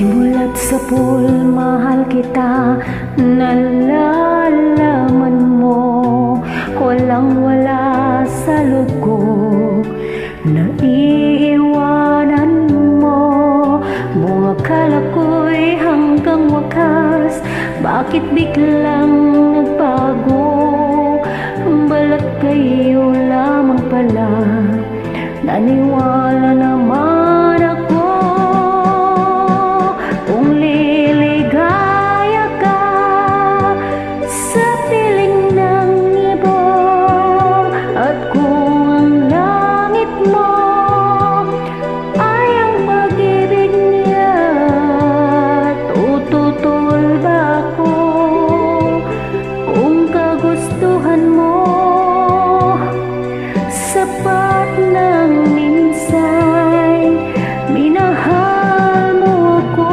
Simula't sa pool, mahal kita, nalalaman mo. Walang-wala sa loob ko, naiiwanan mo. Buong akala ko'y hanggang wakas, bakit biglang nagbago? Balat kayo lamang pala, naniwala naman ako. Kung liligaya ka sa piling ng ibon, at kung ang langit mo ay ang pag-ibig niya, tututol ba ako? Kung kagustuhan mo, sapat ng minsay, minahal mo ako.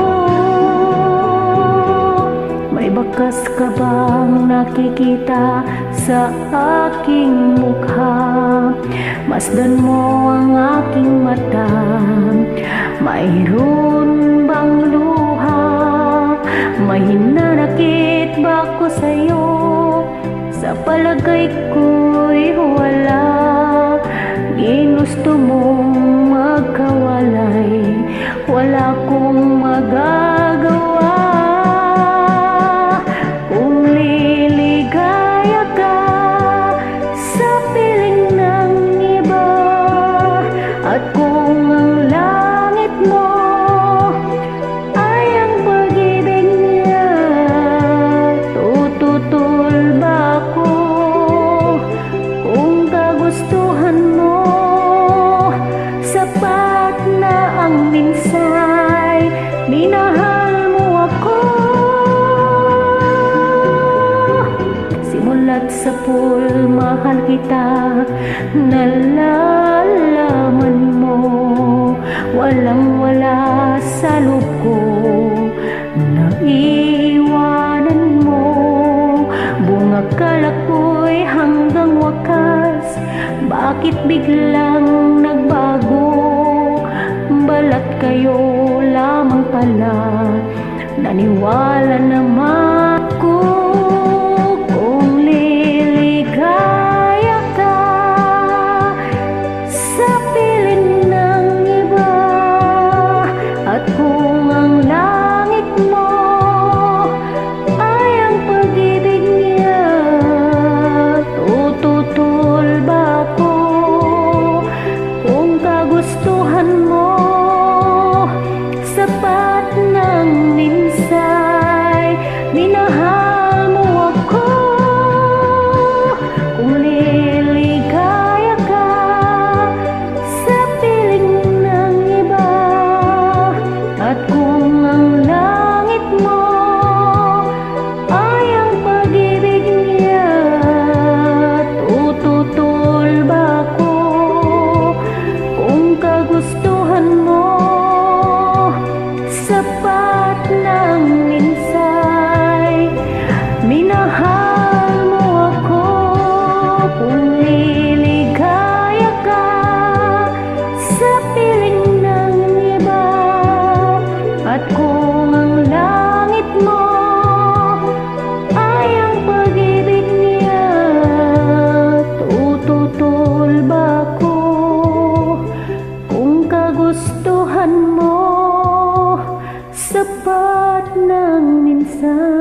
May bakas ka bang nakikita sa aking mukha? Masdan mo ang aking mata, mayroon bang luha? May hinanakit ba ko sa'yo? Sa palagay ko'y wala. Ginusto mong magkawalay, wala kong magagawa. Kung liligaya ka sa piling ng iba, at kung ang langit mo ay ang pag-ibig niya, tututol ba ako? Kung kagustuhan mo, sapat na ang minsay, minahal mo ako. Simula't sa pool, mahal kita, nalalaman mo. Walang-wala sa loob ko, naiiwanan mo. Buong akala ko'y hanggang wakas, bakit biglang nagbago? Balat kayo lamang pala, naniwala naman ako. Kung liligaya ka sa piling ng iba, at kung ang langit mo ay ang pag-ibig niya, tututol ba ako? Kung kagustuhan mo, sapat ng minsay, minahal mo ako. Kung liligaya ka sa piling ng iba, at kung ang langit mo ay ang pag-ibig niya, tututol ba ako? Kung kagustuhan mo, sapat ng minsay, minahal mo ako. Kung liligaya ka sa piling ng iba, at kung ang langit mo ay ang pag-ibig niya, tututol ba ako? Kung kagustuhan mo, sapat ng minsan.